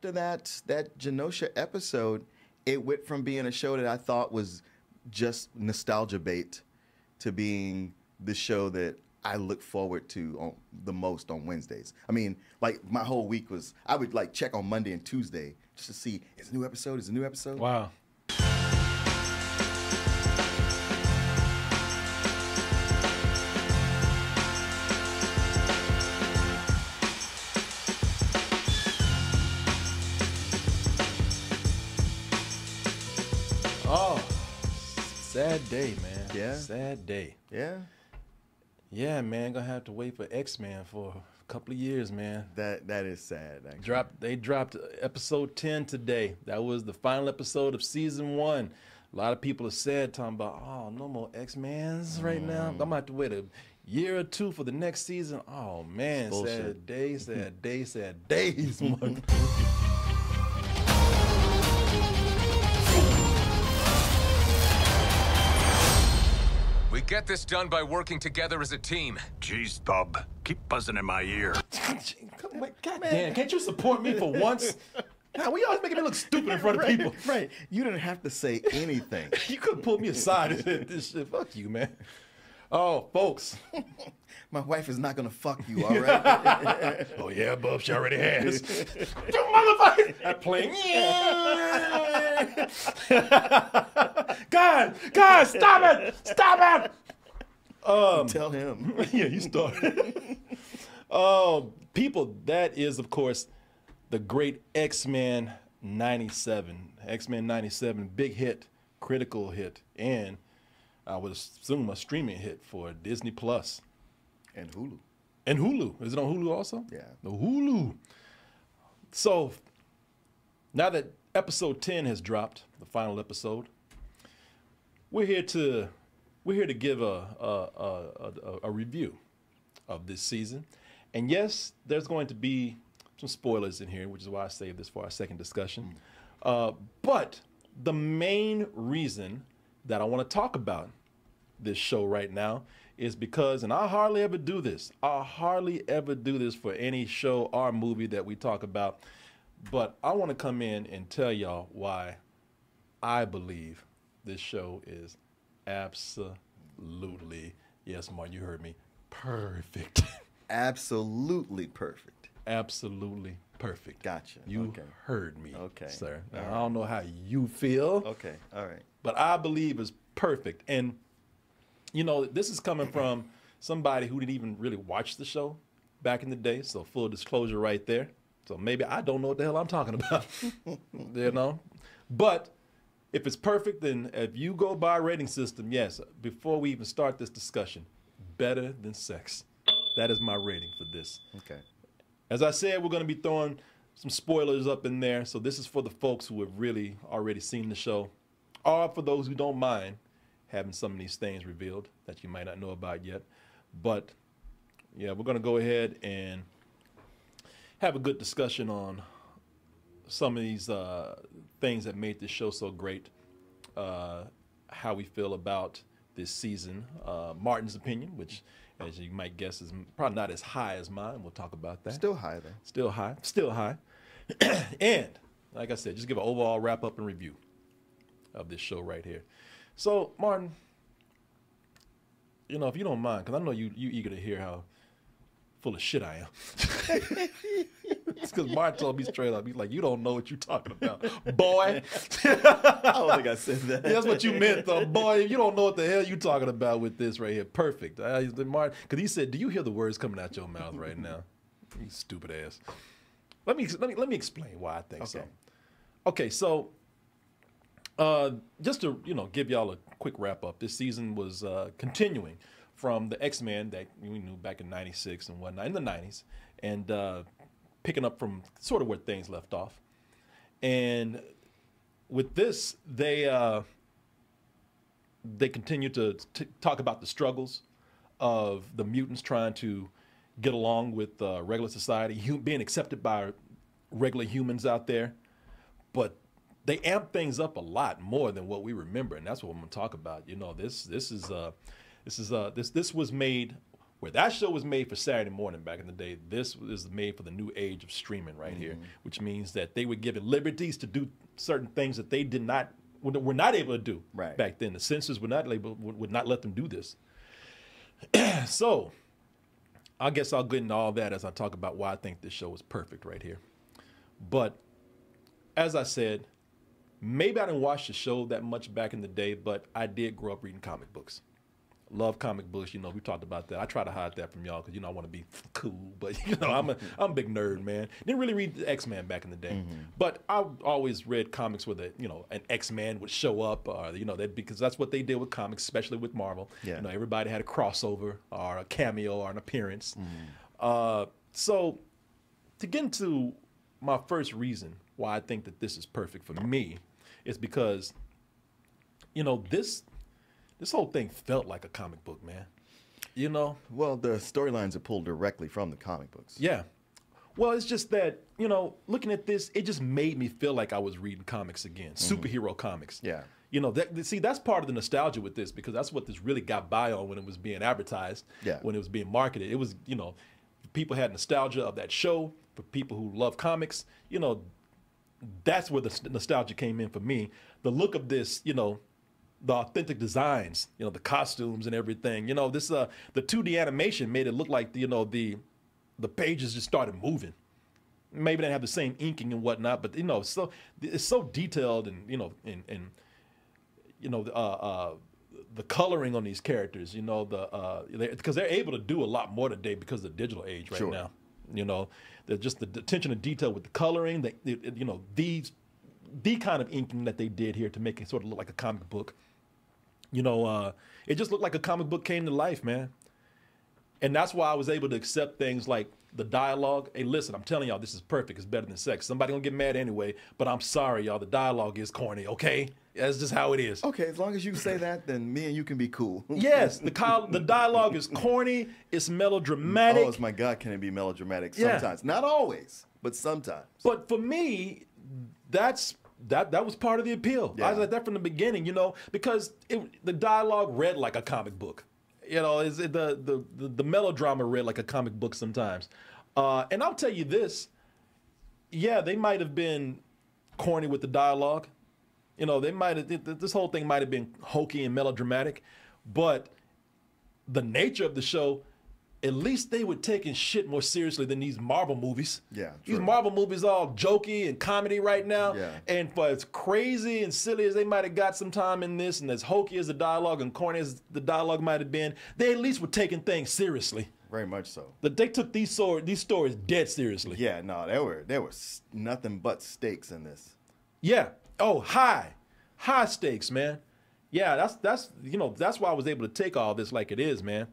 after that Genosha episode, it went from being a show that I thought was just nostalgia bait to being the show that I look forward to the most on Wednesdays. I mean, like my whole week was, I would like check on Monday and Tuesday just to see, is a new episode, is a new episode? Wow. Oh, sad day, man. Yeah. Sad day. Yeah. Yeah, man. Gonna have to wait for X-Men for a couple of years, man. That is sad, actually. They dropped episode 10 today. That was the final episode of season 1. A lot of people are sad, talking about, oh, no more X-Mens right now. I'm gonna have to wait a year or two for the next season. Oh man, sad days, sad days, sad days. We get this done by working together as a team. Jeez, Bob, keep buzzing in my ear. God damn, can't you support me for once? God, we always making me look stupid in front of people. Right. You didn't have to say anything. You could have pulled me aside and said this shit. Fuck you, man. Oh, folks. My wife is not gonna fuck you, all right? Oh yeah, Bub, she already has. You motherfucker! That plane. God, stop it! Stop it! Tell him. Yeah, you started. People, that is, of course, the great X-Men 97. X-Men 97, big hit, critical hit, and I would assume a streaming hit for Disney Plus. And Hulu. And Hulu. Is it on Hulu also? Yeah. The Hulu. So now that episode 10 has dropped, the final episode, we're here to give a review of this season. And yes, there's going to be some spoilers in here, which is why I saved this for our second discussion. But the main reason that I want to talk about this show right now is because, and I hardly ever do this for any show or movie that we talk about, but I want to come in and tell y'all why I believe this show is absolutely, yes, Martin, you heard me, perfect. Absolutely perfect. Absolutely perfect. Gotcha. You heard me, sir. Now, All I don't know how you feel. Okay, all right. But I believe it's perfect. And, you know, this is coming from somebody who didn't even really watch the show back in the day. So full disclosure right there. So maybe I don't know what the hell I'm talking about, you know. But if it's perfect, then if you go by a rating system, yes, before we even start this discussion, better than sex. That is my rating for this. Okay. As I said, we're going to be throwing some spoilers up in there. So this is for the folks who have really already seen the show, or for those who don't mind having some of these things revealed that you might not know about yet. But yeah, we're going to go ahead and have a good discussion on some of these things that made this show so great, how we feel about this season, Martin's opinion, which, as you might guess, is probably not as high as mine. We'll talk about that. Still high, though. Still high. Still high. And, like I said, just give an overall wrap-up and review of this show right here. So, Martin, you know, if you don't mind, because I know you eager to hear how full of shit I am. It's because Martin told me straight up, he's like, you don't know what you're talking about, boy. I don't think I said that. Yeah, that's what you meant, though, boy. You don't know what the hell you're talking about with this right here. Perfect. Martin, because he said, do you hear the words coming out your mouth right now? You stupid ass. Let me explain why I think so. Okay, so just to give y'all a quick wrap up. This season was continuing from the X-Men that we knew back in '96 and whatnot, in the '90s, and picking up from sort of where things left off. And with this, they continue to talk about the struggles of the mutants trying to get along with regular society, being accepted by regular humans out there. But they amp things up a lot more than what we remember, and that's what I'm going to talk about. You know, this was made Where that show was made for Saturday morning back in the day, this is made for the new age of streaming right here, which means that they were given liberties to do certain things that they were not able to do back then. The censors would not let them do this. So I guess I'll get into all that as I talk about why I think this show is perfect right here. But as I said, maybe I didn't watch the show that much back in the day, but I did grow up reading comic books. Love comic books, we talked about that. I try to hide that from y'all because, I want to be cool, but, I'm a big nerd, man. Didn't really read the Xmen back in the day, but I always read comics where an Xmen would show up, or, because that's what they did with comics, especially with Marvel. Yeah. Everybody had a crossover or a cameo or an appearance. So to get into my first reason why I think that this is perfect for me is because, this whole thing felt like a comic book, man. Well, the storylines are pulled directly from the comic books. Yeah. Well, it's just that, looking at this, it just made me feel like I was reading comics again, superhero comics. Yeah. That's part of the nostalgia with this, because that's what this really got by on when it was being advertised, when it was being marketed. It was, people had nostalgia of that show. For people who love comics, that's where the nostalgia came in for me. The look of this, the authentic designs, the costumes and everything. This the 2D animation made it look like the pages just started moving. Maybe they didn't have the same inking and whatnot, but so it's so detailed and the coloring on these characters. Because they're able to do a lot more today because of the digital age right now. Just the attention to detail with the coloring. The kind of inking that they did here to make it sort of look like a comic book. It just looked like a comic book came to life, man. And that's why I was able to accept things like the dialogue. Hey, listen, I'm telling y'all, this is perfect. It's better than sex. Somebody gonna get mad anyway, but I'm sorry, y'all. The dialogue is corny, okay? That's just how it is. Okay, as long as you say that, then me and you can be cool. Yes, the dialogue is corny. It's melodramatic. Oh, my God, can it be melodramatic? Sometimes. Not always, but sometimes. But for me, that was part of the appeal. I was like that from the beginning, because the dialogue read like a comic book. The melodrama read like a comic book sometimes. And I'll tell you this, they might have been corny with the dialogue. This whole thing might have been hokey and melodramatic, but the nature of the show, at least they were taking shit more seriously than these Marvel movies. Yeah, true. These Marvel movies all jokey and comedy right now. Yeah. And for as crazy and silly as they might have got some time in this, and as hokey as the dialogue and corny as the dialogue might have been, they at least were taking things seriously. Very much so. They took these stories dead seriously. Yeah, no, there were nothing but stakes in this. Yeah. Oh, high stakes, man. Yeah, that's why I was able to take all this like it is, man.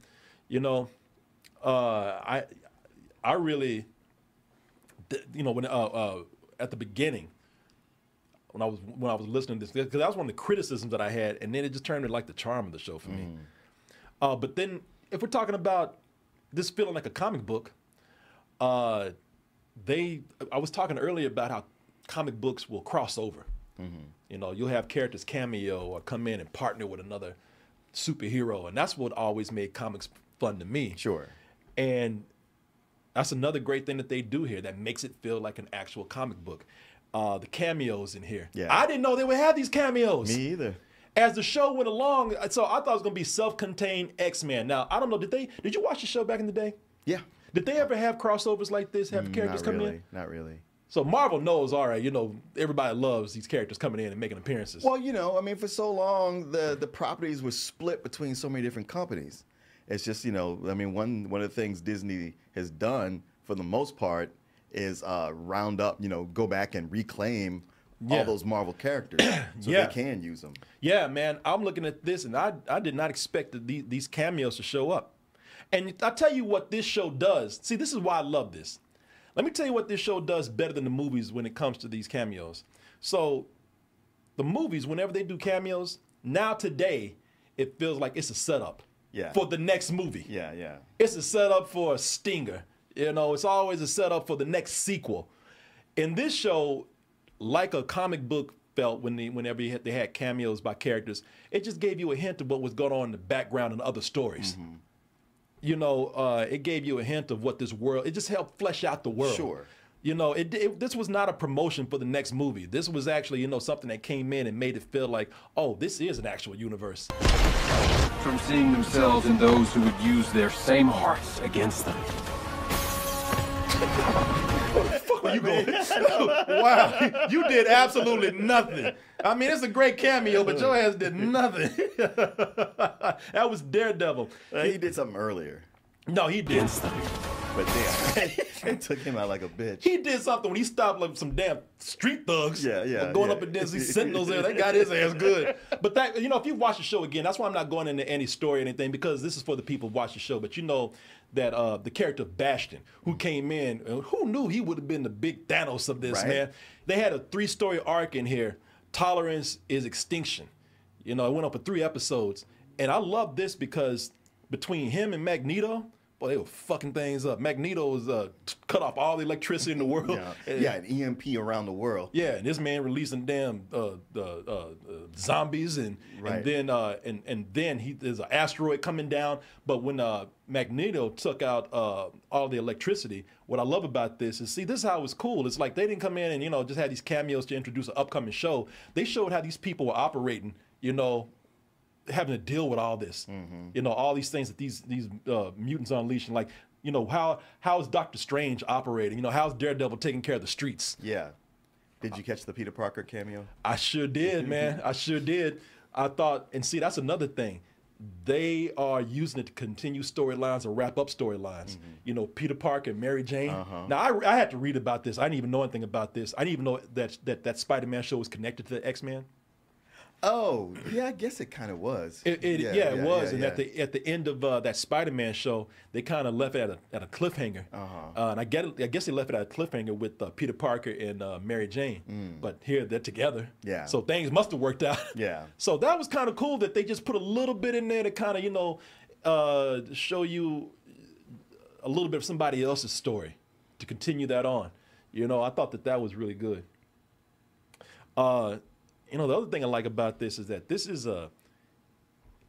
I really, when at the beginning, when I was listening to this, because that was one of the criticisms that I had, and then it just turned into like the charm of the show for me. But then, if we're talking about this feeling like a comic book, I was talking earlier about how comic books will cross over. You'll have characters cameo or come in and partner with another superhero, and that's what always made comics fun to me. Sure. And that's another great thing that they do here that makes it feel like an actual comic book. The cameos in here. Yeah. I didn't know they would have these cameos. Me either. As the show went along, so I thought it was going to be self-contained X-Men. Now, I don't know, did you watch the show back in the day? Yeah. Did they ever have crossovers like this, have characters come in? Not really. So Marvel knows, all right, everybody loves these characters coming in and making appearances. Well, for so long, the properties were split between so many different companies. It's just, one of the things Disney has done for the most part is round up, go back and reclaim all those Marvel characters so they can use them. Yeah, man, I'm looking at this, and I did not expect these cameos to show up. And I'll tell you what this show does. See, this is why I love this. Let me tell you what this show does better than the movies when it comes to these cameos. So the movies, whenever they do cameos, now today, it feels like it's a setup for the next movie. Yeah, yeah. It's a setup for a stinger. It's always a setup for the next sequel. In this show, like a comic book felt whenever they had cameos by characters, it just gave you a hint of what was going on in the background in other stories. you know, it gave you a hint of what this world. It just helped flesh out the world. Sure. You know, this was not a promotion for the next movie. This was actually, you know, something that came in and made it feel like, oh, this is an actual universe. From seeing themselves and those who would use their same hearts against them. Where you going? Wow, you did absolutely nothing. I mean, it's a great cameo, but your ass did nothing. That was Daredevil. He did something earlier. No, he did. But damn, it took him out like a bitch. He did something when he stopped like some damn street thugs. Yeah. Going up against these sentinels there. They got his ass good. But that, you know, if you watch the show again, that's why I'm not going into any story or anything, because this is for the people who watch the show. But you know that the character of Bastion, who came in, who knew he would have been the big Thanos of this, man? They had a 3-story arc in here. Tolerance is extinction. You know, it went up for 3 episodes. And I love this because between him and Magneto, boy, they were fucking things up. Magneto was cut off all the electricity in the world. An EMP around the world. Yeah, and this man releasing damn zombies, and then there's an asteroid coming down. But when Magneto took out all the electricity, what I love about this is, see, this is how it was cool. It's like they didn't come in and, you know, just had these cameos to introduce an upcoming show. They showed how these people were operating, you know, having to deal with all this, you know, all these things that these mutants are unleashing. Like, you know, how is Doctor Strange operating? You know, how's Daredevil taking care of the streets? Yeah. Did you catch the Peter Parker cameo? I sure did, man. I sure did. I thought, and see, that's another thing. They are using it to continue storylines or wrap up storylines. You know, Peter Parker and Mary Jane. Now, I had to read about this. I didn't even know anything about this. I didn't even know that Spider-Man show was connected to the X-Men. Oh, yeah, I guess it kind of was. It was. And at the end of that Spider-Man show, they kind of left it at a cliffhanger. And I guess they left it at a cliffhanger with Peter Parker and Mary Jane. But here they're together. Yeah. So things must have worked out. Yeah. So that was kind of cool that they just put a little bit in there to kind of, you know, show you a little bit of somebody else's story to continue that on. You know, I thought that was really good. You know, the other thing I like about this is that this is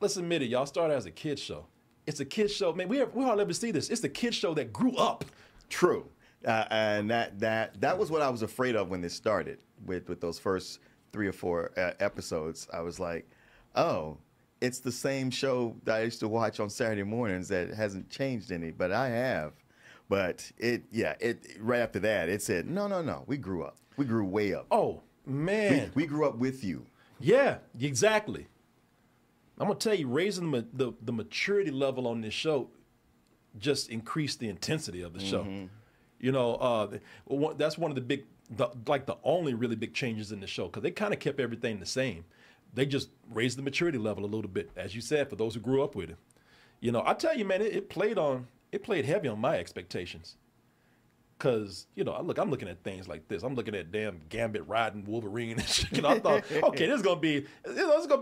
let's admit it, y'all started as a kid's show. It's a kid's show. Man, we hardly ever see this. It's the kid's show that grew up. True. And that was what I was afraid of when this started with those first 3 or 4 episodes. I was like, oh, it's the same show that I used to watch on Saturday mornings that hasn't changed any, but I have. But right after that, it said, no, we grew up. We grew way up. Oh, man. We grew up with you. Yeah, exactly. I'm going to tell you, raising the maturity level on this show just increased the intensity of the show. You know, that's one of the big, the only really big changes in the show, because they kind of kept everything the same. They just raised the maturity level a little bit, as you said, for those who grew up with it. You know, I tell you, man, it played heavy on my expectations. Because, you know, I'm looking at things like this. I'm looking at damn Gambit riding Wolverine and shit. You know, I thought, okay, this is gonna be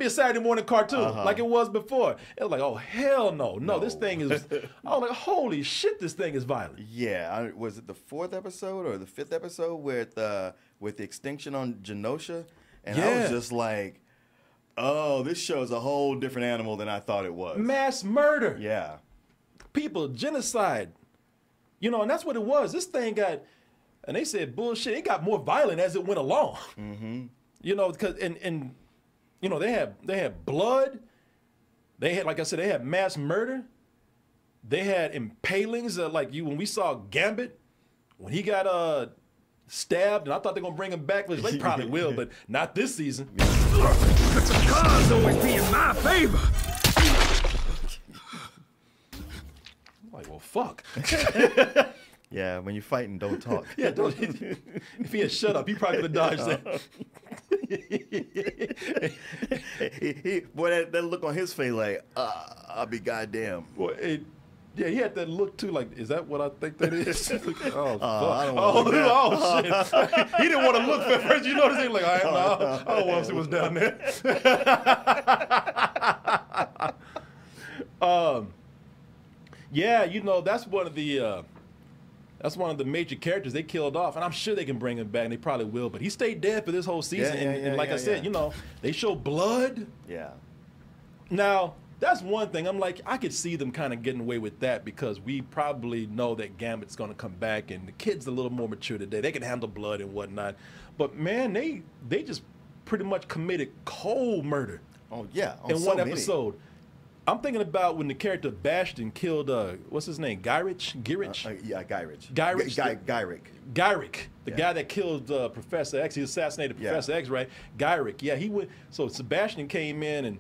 a Saturday morning cartoon like it was before. It was like, oh hell no, this thing is. I was like, holy shit, this thing is violent. Yeah, was it the 4th episode or the 5th episode with the extinction on Genosha? And I was just like, oh, this show's a whole different animal than I thought it was. Mass murder. Yeah. People, genocide. You know, and that's what it was. This thing got, and they said bullshit. It got more violent as it went along. You know, because and you know they had blood. They had, like I said, they had mass murder. They had impalings. Like when we saw Gambit, when he got stabbed, and I thought they were gonna bring him back, which they probably will, but not this season. The cards always be in my favor. Like, well, fuck. Yeah, when you're fighting, don't talk. Yeah, don't. If he had shut up, he probably could have dodged that. Boy, that look on his face, like, I'll be goddamn. Boy, yeah, he had that look too. Like, is that what I think that is? Oh, fuck. I don't want to look Oh, shit. He didn't want to look at first. You notice he like, I don't want to see what's down there. Yeah, you know, that's one of the major characters they killed off, and I'm sure they can bring him back, and they probably will. But he stayed dead for this whole season, and like I said, you know, they show blood. Yeah. Now, That's one thing. I'm like, I could see them kind of getting away with that because we probably know that Gambit's going to come back, and the kid's a little more mature today. They can handle blood and whatnot. But man, they just pretty much committed cold murder. Oh yeah, in one episode. I'm thinking about when the character Bastion killed what's his name, Gyrich? Yeah, Gyrich. Gyrick, the guy that killed Professor X. He assassinated Professor X, right? Gyrick. Yeah, he went. So Sebastian came in and,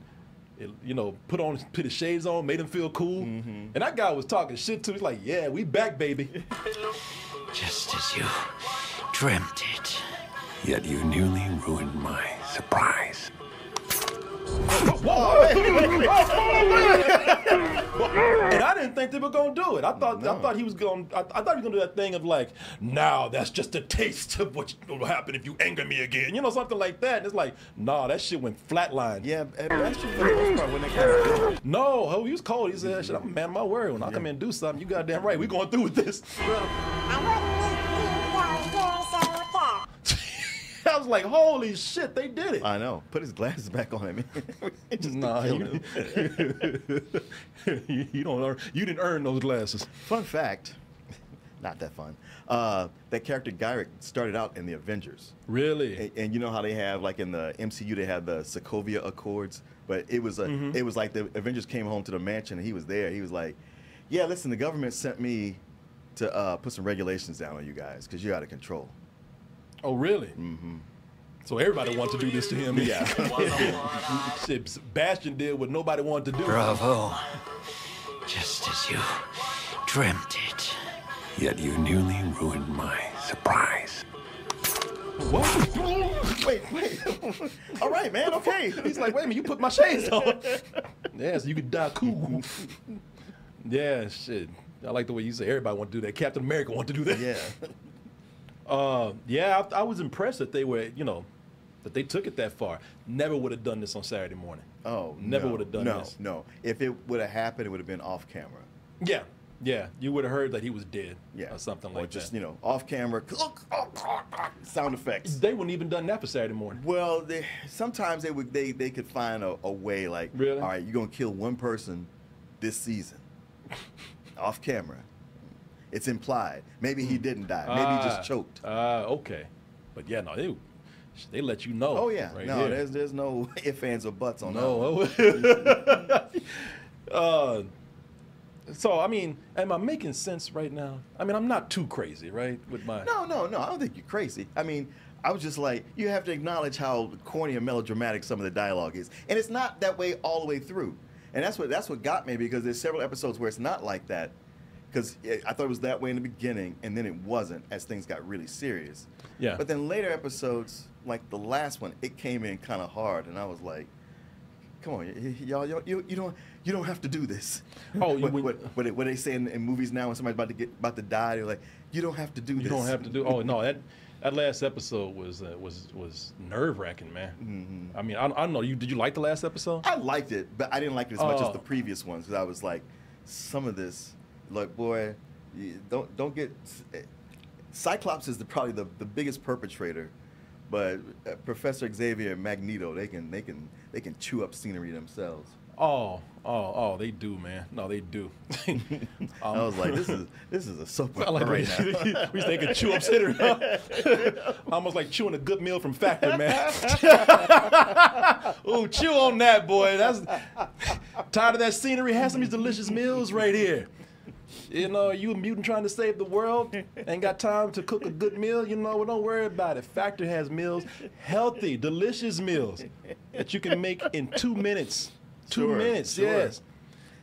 you know, put his shades on, made him feel cool. And that guy was talking shit too. He's like, "Yeah, we back, baby." Just as you dreamt it. Yet you nearly ruined my surprise. And I didn't think they were gonna do it. I thought he was gonna do that thing of like, now that's just a taste of what will happen if you anger me again. You know, something like that. And it's like, nah, that shit went flatline. Yeah, Bastion for the most part when they kind of No, he was cold. He said, shit, I'm a man of my word. When I come in and do something, you goddamn right. We going through with this. I was like, holy shit, they did it. I know. Put his glasses back on him. Nah, you didn't earn those glasses. Fun fact, not that fun. That character Gyrick started out in the Avengers. Really? And you know how they have, like in the MCU, they have the Sokovia Accords, but it was it was like the Avengers came home to the mansion and he was there. He was like, yeah, listen, the government sent me to put some regulations down on you guys because you're out of control. Oh, really? So everybody wants to do this to him. Yeah. Shit, Bastion did what nobody wanted to do. Bravo. Just as you dreamt it. Yet you nearly ruined my surprise. What? Wait. All right, man, okay. He's like, wait a minute, you put my shades on. Yeah, so you could die cool. Yeah, shit. I like the way you say everybody want to do that. Captain America want to do that. Yeah. Yeah, I was impressed that they were, you know, that they took it that far. Never would have done this on Saturday morning. Oh, never would have done this. No. If it would have happened, it would have been off camera. Yeah. You would have heard that he was dead. Yeah. Or something like that. Or just, that. you know, off camera, sound effects. They wouldn't even done that for Saturday morning. Well, sometimes they could find a way, like, really? All right, you're going to kill one person this season. Off camera. It's implied. Maybe he didn't die. Maybe he just choked. Okay. But yeah, no, they let you know. Oh yeah. Right no, here. there's no ifs, ands, or buts on that. No. So I mean, am I making sense right now? I mean, I'm not too crazy, right? With my No. I don't think you're crazy. I mean, I was just like, you have to acknowledge how corny and melodramatic some of the dialogue is, and it's not that way all the way through. And that's what got me, because there's several episodes where it's not like that. Because I thought it was that way in the beginning, and then it wasn't as things got really serious. Yeah. But then later episodes, like the last one, it came in kind of hard, and I was like, "Come on, y'all, you don't have to do this." Oh, what they say in movies now when somebody's about to die, they're like, "You don't have to do this." You don't have to do. Oh no, that last episode was nerve-wracking, man. I mean, I don't know. Did you like the last episode? I liked it, but I didn't like it as much as the previous ones, because I was like, some of this. Like, boy, don't get. Cyclops is probably the biggest perpetrator, but Professor Xavier and Magneto, they can chew up scenery themselves. Oh, they do, man. No, they do. I was like, this is a soap opera like right now. We think chew up scenery. Almost like chewing a good meal from Factor, man. Ooh, chew on that, boy. That's tired of that scenery. Have some of these delicious meals right here. You know, you a mutant trying to save the world, ain't got time to cook a good meal, you know, well, don't worry about it. Factor has meals, healthy, delicious meals that you can make in 2 minutes. 2 minutes, sure. Yes.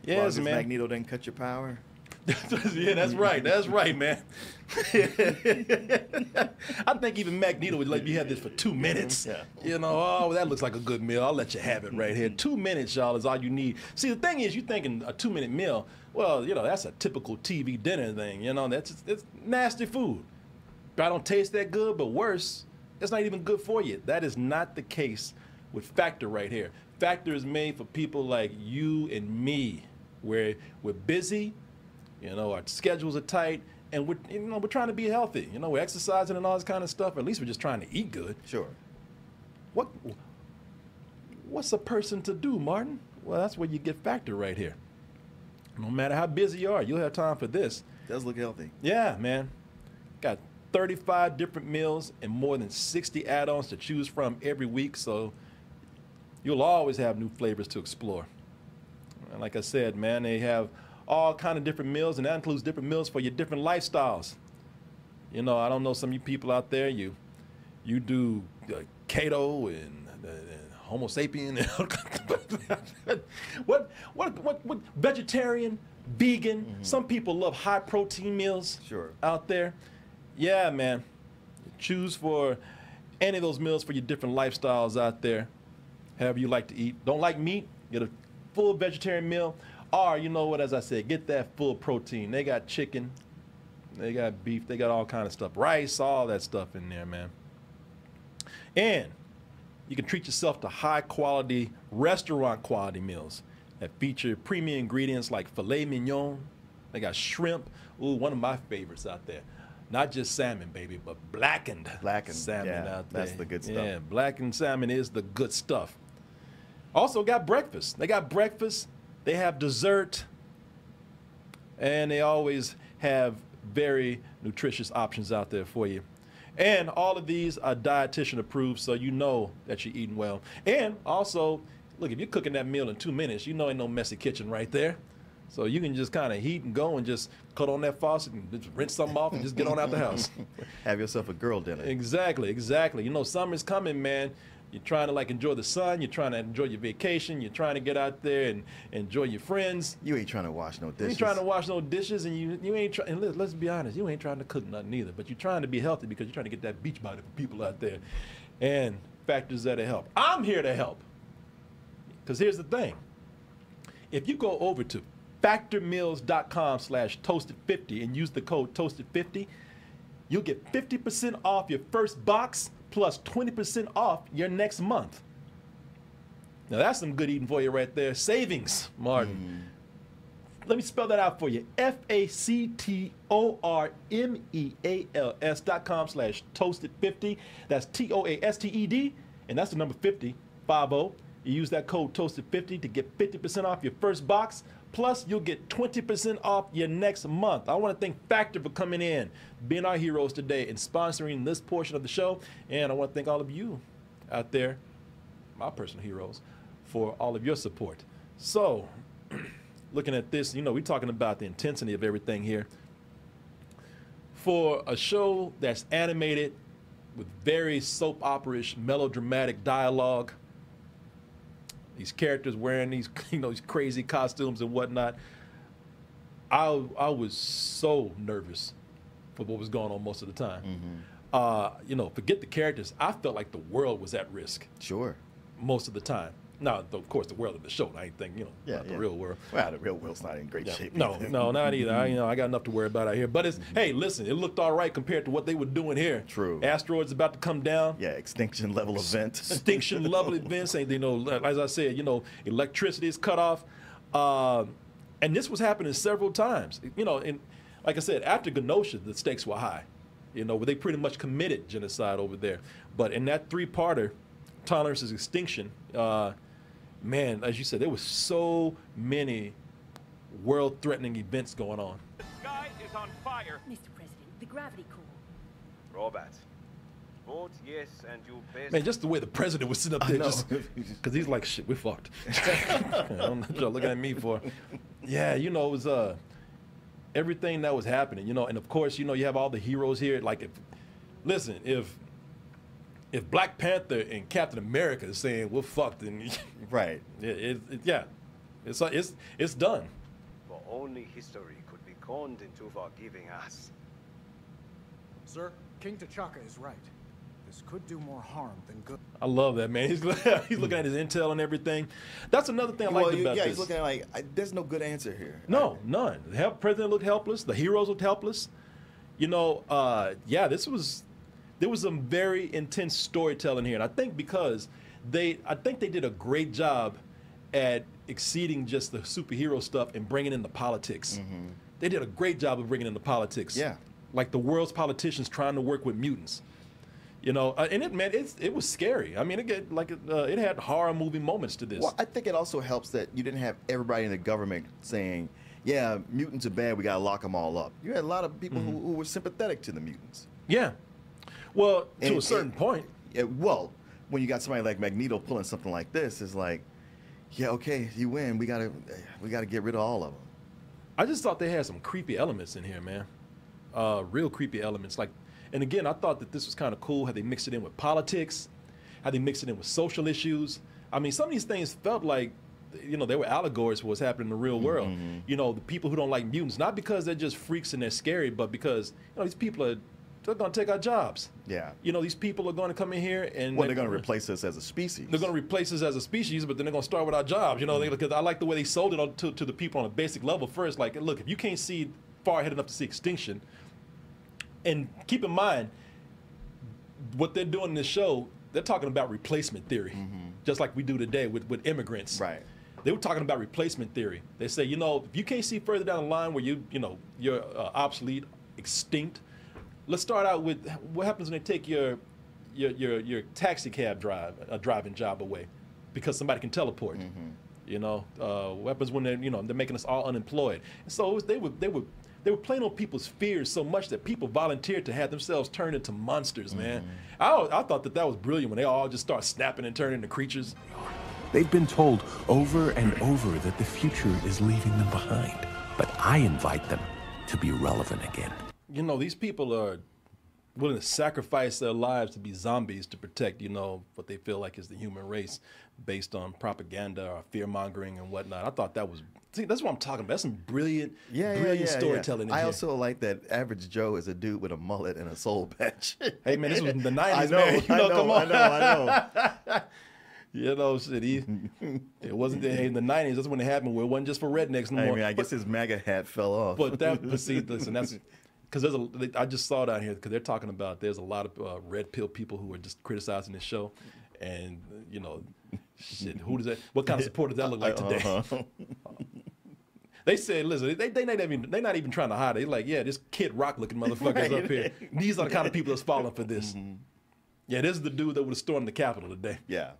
Yes, man. Magneto didn't cut your power. Yeah, that's right, man. I think even Magneto would let me have this for 2 minutes. Yeah. You know, oh, that looks like a good meal. I'll let you have it right here. 2 minutes, y'all, is all you need. See, the thing is, you're thinking a 2-minute meal, well, you know, that's a typical TV dinner thing. You know, it's nasty food. But I don't taste that good, but worse, it's not even good for you. That is not the case with Factor right here. Factor is made for people like you and me, where we're busy, you know, our schedules are tight, and we're trying to be healthy. You know, we're exercising and all this kind of stuff. At least we're just trying to eat good. Sure. What's a person to do, Martin? Well, that's where you get Factor right here. No matter how busy you are, you'll have time for this. Does look healthy. Yeah, man. Got 35 different meals and more than 60 add-ons to choose from every week, so you'll always have new flavors to explore. And like I said, man, they have all kind of different meals, and that includes different meals for your different lifestyles. You know, I don't know, some of you people out there, you do keto and Homo sapien. what vegetarian, vegan? Some people love high protein meals. Sure. Out there. Yeah, man. Choose for any of those meals for your different lifestyles out there. However you like to eat. Don't like meat? Get a full vegetarian meal. Or, you know what, as I said, get that full protein. They got chicken. They got beef. They got all kind of stuff. Rice, all that stuff in there, man. And you can treat yourself to high-quality, restaurant-quality meals that feature premium ingredients like filet mignon. They got shrimp. Ooh, one of my favorites out there. Not just salmon, baby, but blackened salmon out there. That's the good stuff. Yeah, blackened salmon is the good stuff. Also got breakfast. They got breakfast. They have dessert. And they always have very nutritious options out there for you. And all of these are dietitian approved, so you know that you're eating well. And also, look, if you're cooking that meal in 2 minutes, you know ain't no messy kitchen right there. So you can just kind of heat and go and just cut on that faucet and just rinse something off and just get on out the house. Have yourself a girl dinner. Exactly, exactly. You know, summer's coming, man. You're trying to like enjoy the sun. You're trying to enjoy your vacation. You're trying to get out there and enjoy your friends. You ain't trying to wash no dishes. You ain't trying to wash no dishes, and you ain't trying. And let's be honest, you ain't trying to cook nothing either. But you're trying to be healthy because you're trying to get that beach body for people out there, and factors that'll help. I'm here to help. Because here's the thing: if you go over to factormeals.com/toasted50 and use the code toasted50, you'll get 50% off your first box plus 20% off your next month. Now that's some good eating for you right there. Savings, Martin. Let me spell that out for you. factormeals.com/toasted50. That's TOASTED, and that's the number 50, 50. You use that code toasted50 to get 50% off your first box, plus you'll get 20% off your next month. I want to thank Factor for coming in, being our heroes today, and sponsoring this portion of the show. And I want to thank all of you out there, my personal heroes, for all of your support. So, looking at this, you know, we're talking about the intensity of everything here. For a show that's animated with very soap opera-ish, melodramatic dialogue, these characters wearing these, you know, these crazy costumes and whatnot, I was so nervous for what was going on most of the time. You know, forget the characters. I felt like the world was at risk. Sure. Most of the time. Now, of course, the world of the show. I ain't think, you know, about the real world. Well, the real world's not in great shape. No, not either. I got enough to worry about out here. But it's, hey, listen, it looked all right compared to what they were doing here. True. Asteroids about to come down. Yeah, extinction level event. Extinction level events. And, you know, as I said, you know, electricity is cut off. And this was happening several times. You know, and like I said, after Genosha, the stakes were high. You know, they pretty much committed genocide over there. But in that three-parter, Tolerance is Extinction, man, as you said, there was so many world-threatening events going on. The sky is on fire. Mr. President, the gravity core. Robert, vote yes and you'll best. Man, just the way the president was sitting up there, just because he's like, shit, we're fucked. I don't know what y'all looking at me for. Yeah, you know, it was everything that was happening, you know, and of course, you know, you have all the heroes here. Like, if Black Panther and Captain America is saying we're fucked, and right, it's done. For only history could be conned into forgiving us. Sir, King T'Chaka is right. This could do more harm than good. I love that, man. He's looking at his intel and everything. That's another thing I liked about this. Yeah, he's looking at like, there's no good answer here. No, none. The president looked helpless. The heroes looked helpless. You know, yeah, there was some very intense storytelling here, and I think because I think they did a great job at exceeding just the superhero stuff and bringing in the politics. They did a great job of bringing in the politics. Yeah. Like the world's politicians trying to work with mutants. You know, and it was scary. I mean, it had horror movie moments to this. Well, I think it also helps that you didn't have everybody in the government saying, "Yeah, mutants are bad. We gotta lock them all up." You had a lot of people who were sympathetic to the mutants. Yeah. Well, to a certain point. Well, when you got somebody like Magneto pulling something like this, it's like, yeah, okay, you win. We gotta get rid of all of them. I just thought they had some creepy elements in here, man. Real creepy elements. Like, and again, I thought that this was kind of cool how they mixed it in with politics, how they mixed it in with social issues. I mean, some of these things felt like, you know, they were allegories for what's happening in the real world. You know, the people who don't like mutants, not because they're just freaks and they're scary, but because, you know, these people they're going to take our jobs. Yeah. You know, these people are going to come in here and... Well, they're going to replace us as a species. They're going to replace us as a species, but then they're going to start with our jobs. You know, because I like the way they sold it to the people on a basic level first. Like, look, if you can't see far ahead enough to see extinction, and keep in mind, what they're doing in this show, they're talking about replacement theory, just like we do today with immigrants. Right. They were talking about replacement theory. They say, you know, if you can't see further down the line where you're obsolete, extinct, let's start out with what happens when they take your taxi cab driving job away because somebody can teleport. You know, what happens when they're making us all unemployed. And so they were playing on people's fears so much that people volunteered to have themselves turned into monsters, man. I thought that was brilliant when they all just start snapping and turning into creatures. They've been told over and over that the future is leaving them behind. But I invite them to be relevant again. You know, these people are willing to sacrifice their lives to be zombies to protect, you know, what they feel like is the human race based on propaganda or fear-mongering and whatnot. I thought that was... See, that's what I'm talking about. That's some brilliant storytelling in I here. also like that Average Joe is a dude with a mullet and a soul patch. Hey, man, this was in the 90s, I know, man. You know, come on. I know. You know, shit, it wasn't in the 90s. That's when it happened where it wasn't just for rednecks no more. I mean, I guess his MAGA hat fell off. But see, listen, that's... Because I just saw down here because they're talking about there's a lot of red pill people who are just criticizing this show, and you know, shit, what kind of support does that look like today? They said, listen, they're not even trying to hide it. They're like, yeah, this Kid Rock looking motherfuckers up here. These are the kind of people that's falling for this. Yeah, this is the dude that would have stormed the Capitol today. Yeah.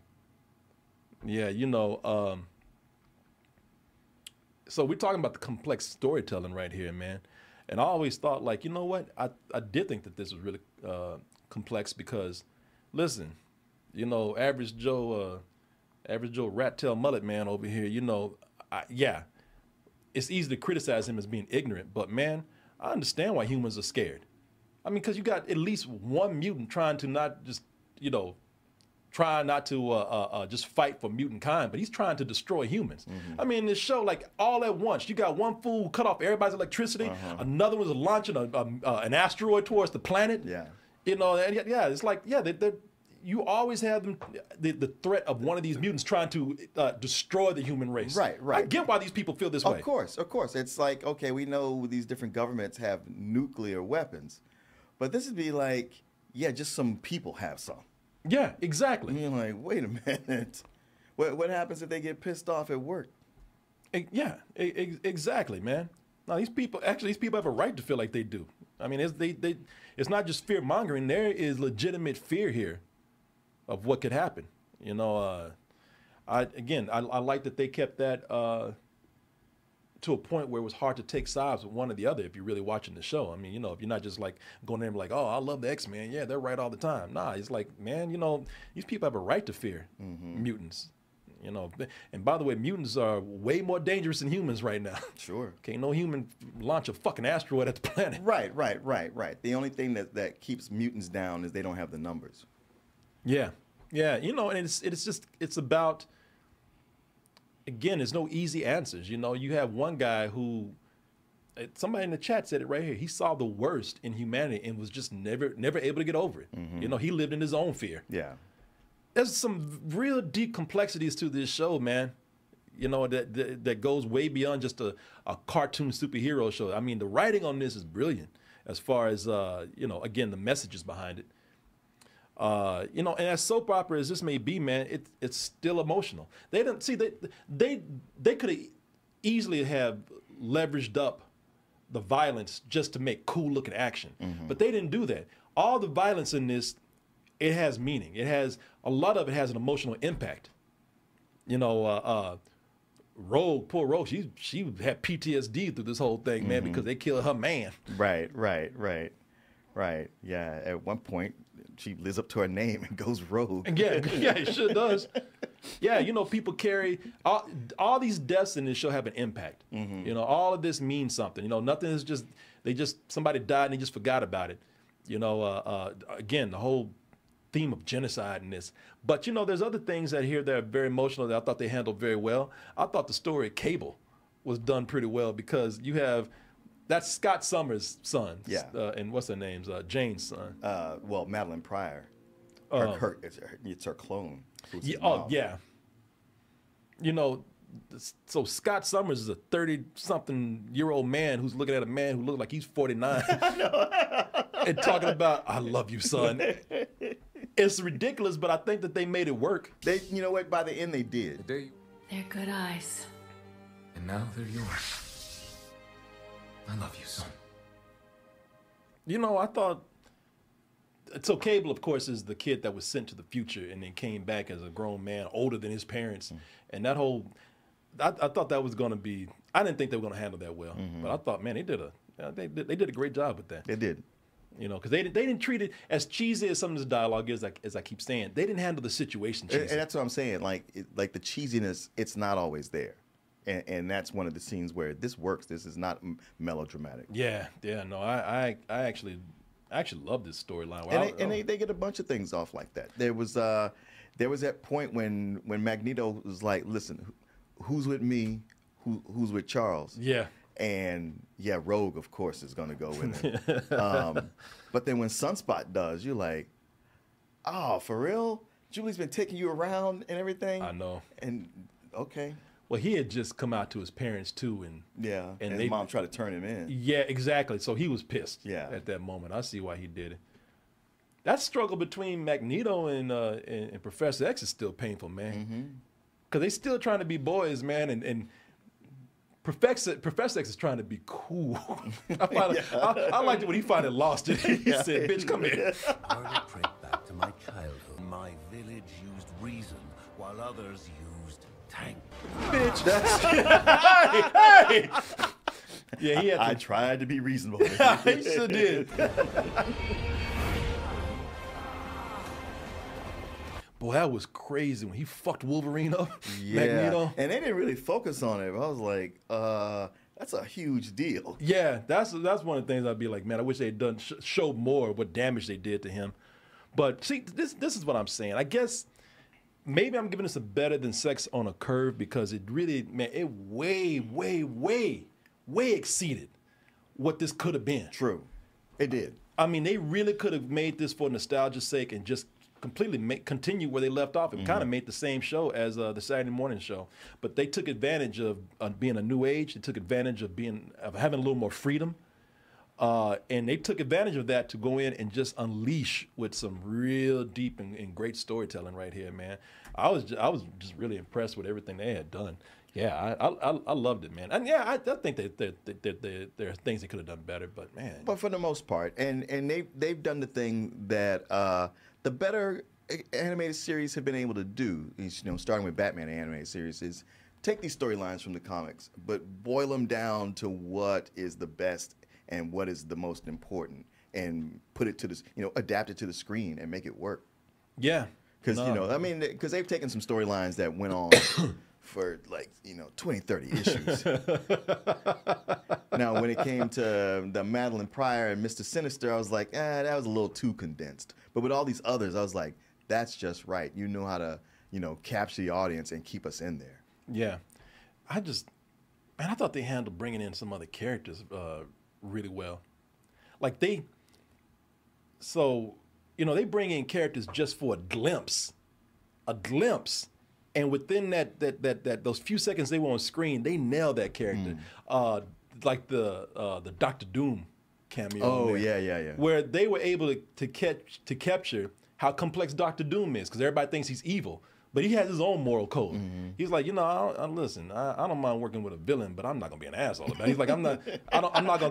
Yeah, you know. So we're talking about the complex storytelling right here, man. And I always thought, like, you know what? I did think that this was really complex because, listen, you know, average Joe rat tail mullet man over here, you know, it's easy to criticize him as being ignorant, but man, I understand why humans are scared. I mean, because you got at least one mutant trying to not just, you know, just fight for mutant kind, but he's trying to destroy humans. I mean, this show, like, all at once, you got one fool cut off everybody's electricity, another one's launching an asteroid towards the planet. Yeah. You know, and yeah, it's like, yeah, you always have them, the threat of one of these mutants trying to destroy the human race. Right. I get why these people feel this way. Of course. It's like, okay, we know these different governments have nuclear weapons, but this would be like, yeah, just some people have some. Yeah, exactly. And you're like, wait a minute. What happens if they get pissed off at work? Yeah, exactly, man. Now, these people have a right to feel like they do. I mean, it's not just fear mongering. There is legitimate fear here of what could happen. You know, I like that they kept that to a point where it was hard to take sides with one or the other if you're really watching the show. I mean, you know, if you're not just like going there and like, oh, I love the X-Men. Yeah, they're right all the time. Nah, it's like, man, you know, these people have a right to fear mutants. You know, and by the way, mutants are way more dangerous than humans right now. Sure. Can't no human launch a fucking asteroid at the planet. Right. The only thing that keeps mutants down is they don't have the numbers. Yeah. You know, and it's about, again, there's no easy answers. You know, you have one guy who, somebody in the chat said it right here. He saw the worst in humanity and was just never able to get over it. You know, he lived in his own fear. Yeah. There's some real deep complexities to this show, man. You know, that goes way beyond just a cartoon superhero show. I mean, the writing on this is brilliant as far as, you know, again, the messages behind it. You know, and as soap opera as this may be, man, it's still emotional. They don't see they could have easily have leveraged up the violence just to make cool looking action, but they didn't do that. All the violence in this, it has meaning. It has a lot of it has an emotional impact. You know, Rogue, poor Rogue, she had PTSD through this whole thing, man, because they killed her man. Right. Yeah, at one point, she lives up to her name and goes rogue. Yeah, it sure does. Yeah, you know, people carry all these deaths in this show have an impact. You know, all of this means something. You know, nothing is just somebody died and they just forgot about it. You know, again, the whole theme of genocide in this. But you know, there's other things that here that are very emotional that I thought they handled very well. I thought the story of Cable was done pretty well because you have. That's Scott Summers' son. Yeah. And what's her name's? Jane's son. Well, Madeline Pryor. It's her clone. Yeah. You know, so Scott Summers is a 30-something-year-old man who's looking at a man who looks like he's 49. And talking about, I love you, son. It's ridiculous, but I think that they made it work. You know what? By the end, they did. They're good eyes. And now they're yours. I love you, son. You know, I thought... So Cable, of course, is the kid that was sent to the future and then came back as a grown man, older than his parents. And that whole... I thought that was going to be... I didn't think they were going to handle that well. But I thought, man, they did a great job with that. They did. You know, because they didn't treat it as cheesy as some of this dialogue is, as I keep saying. They didn't handle the situation cheesy. And that's what I'm saying. Like the cheesiness, it's not always there. And that's one of the scenes where this works. This is not melodramatic. Yeah. No, I actually love this storyline. And they get a bunch of things off like that. There was that point when Magneto was like, listen, who's with me? Who's with Charles? Yeah. And yeah, Rogue, of course, is going to go with him. But then when Sunspot does, you're like, oh, for real? Julie's been taking you around and everything? I know. And okay. Well, he had just come out to his parents, too. And his mom tried to turn him in. Yeah, exactly. So he was pissed at that moment. I see why he did it. That struggle between Magneto and Professor X is still painful, man. Because they still trying to be boys, man. And Professor X is trying to be cool. I liked it when he finally lost it. He said, bitch, come here. I trek back to my childhood. My village used reason while others used tank. Bitch, that's... hey! Yeah, he had I tried to be reasonable. He sure did. Boy, that was crazy when he fucked Wolverine up. Yeah, Magneto. And they didn't really focus on it. I was like, that's a huge deal. Yeah, that's one of the things I'd be like, man, I wish they'd done showed more what damage they did to him. But see, this is what I'm saying. I guess maybe I'm giving this a better than Sex on a Curve because it really, man, it way exceeded what this could have been. True, it did. I mean, they really could have made this for nostalgia's sake and just completely continue where they left off and kind of made the same show as the Saturday morning show. But they took advantage of being a new age. They took advantage of having a little more freedom. And they took advantage of that to go in and just unleash with some real deep and great storytelling right here, man. I was just really impressed with everything they had done. Yeah, I loved it, man. And yeah, I think that there are things they could have done better, but man. But for the most part, and they've done the thing that the better animated series have been able to do, starting with Batman animated series, is take these storylines from the comics, but boil them down to what is the best and what is the most important, and put it to this, adapt it to the screen and make it work. Yeah. Because because they've taken some storylines that went on for 20, 30 issues. Now, when it came to the Madeline Pryor and Mr. Sinister, I was like, that was a little too condensed. But with all these others, I was like, that's just right. You know how to, capture the audience and keep us in there. Yeah. I thought they handled bringing in some other characters really well. Like they bring in characters just for a glimpse. And within that those few seconds they were on screen, they nailed that character. Like the Dr. Doom cameo. Oh, yeah. Where they were able to capture how complex Dr. Doom is, because everybody thinks he's evil. But he has his own moral code. He's like, you know, listen, I don't mind working with a villain, but I'm not gonna be an asshole about it. He's like, I'm not gonna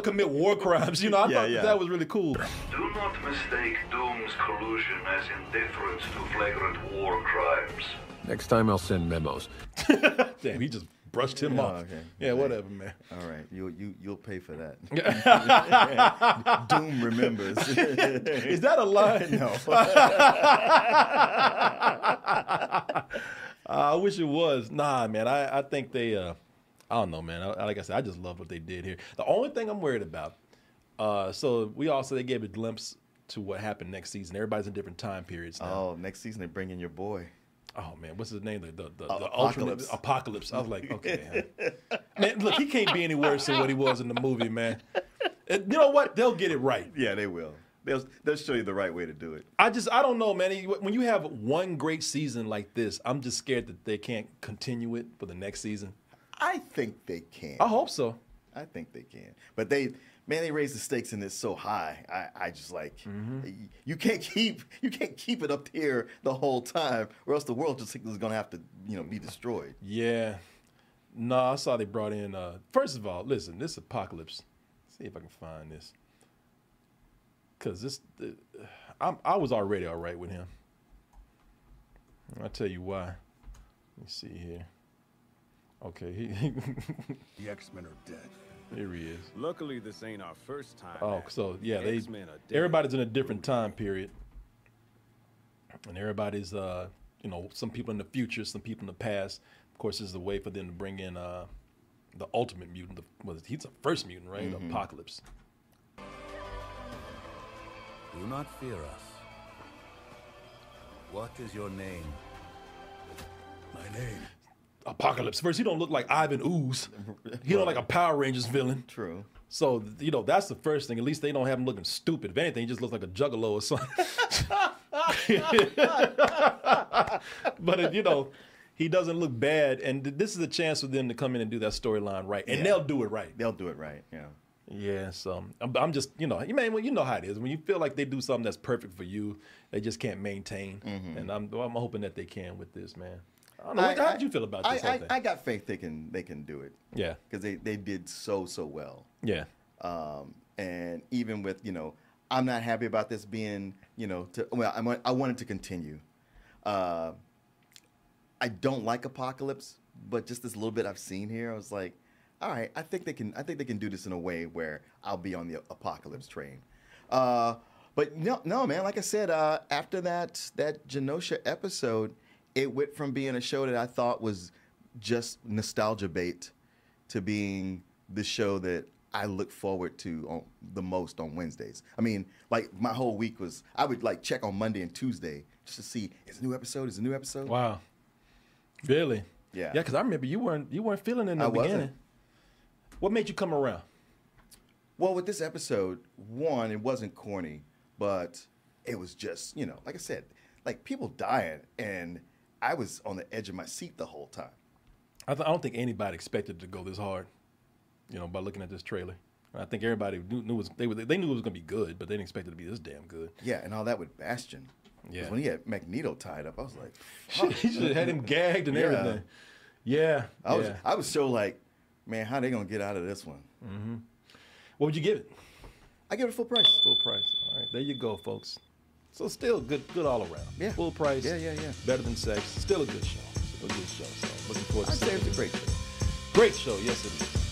commit war crimes. You know, I thought that was really cool. Do not mistake Doom's collusion as indifference to flagrant war crimes. Next time I'll send memos. Damn, he just brushed him off. Okay. Yeah, whatever, man. All right, you'll pay for that. Doom remembers. Is that a line? No. I wish it was. Nah, man. I think they. I don't know, man. Like I said, I just love what they did here. The only thing I'm worried about. So they gave a glimpse to what happened next season. Everybody's in different time periods now. Oh, next season they bring in your boy. Oh man, what's his name? The Apocalypse. Apocalypse. I was like, okay, man, look, he can't be any worse than what he was in the movie, man. And you know what? They'll get it right. Yeah, they will. They'll show you the right way to do it. I don't know, man. When you have one great season like this, I'm just scared that they can't continue it for the next season. I think they can. I hope so. I think they can. But they raise the stakes in this so high. I just like you can't keep it up here the whole time, or else the world just is gonna have to be destroyed. Yeah. No, I saw they brought in. First of all, listen, this Apocalypse. Let's see if I can find this. Cause I was already all right with him. I'll tell you why. Let me see here. Okay, The X-Men are dead. Here he is. Luckily, this ain't our first time. Oh, so yeah, X-Men are dead. everybody's in a different time period, and everybody's some people in the future, some people in the past. Of course, this is a way for them to bring in the ultimate mutant. He's the first mutant, right? Apocalypse. Do not fear us. What is your name? My name. Apocalypse. First, he don't look like Ivan Ooze. He don't like a Power Rangers villain. True. So, that's the first thing. At least they don't have him looking stupid. If anything, he just looks like a juggalo or something. But, he doesn't look bad. And this is a chance for them to come in and do that storyline right. And they'll do it right. They'll do it right, yeah. Yeah, so I'm just, you know how it is. When you feel like they do something that's perfect for you, they just can't maintain. And I'm hoping that they can with this, man. I don't know. How did you feel about this whole thing? I got faith they can do it. Yeah. Because they did so well. Yeah. And even with, I'm not happy about this being, I want it to continue. I don't like Apocalypse, but just this little bit I've seen here, I was like, all right, I think they can do this in a way where I'll be on the Apocalypse train. But no, man, like I said, after that Genosha episode, it went from being a show that I thought was just nostalgia bait to being the show that I look forward to the most on Wednesdays. I mean, like my whole week was, I would like check on Monday and Tuesday just to see, is a new episode? Wow. Really? Yeah. Yeah, because I remember you weren't feeling it in the beginning. Wasn't. What made you come around? Well, with this episode, one, it wasn't corny, but it was just, like I said, like people dying, and I was on the edge of my seat the whole time. I don't think anybody expected it to go this hard, by looking at this trailer. I think everybody knew it was going to be good, but they didn't expect it to be this damn good. Yeah, and all that with Bastion. Yeah. When he had Magneto tied up, I was like, he should have had him gagged and everything. Yeah. I was so like, man, how are they going to get out of this one? Mm-hmm. What would you give it? I give it full price. Full price. All right, there you go, folks. So still good all around. Yeah. Full price. Yeah. Better than sex. Still a good show. So looking forward to I'd say it's a great show. Great show. Yes, it is.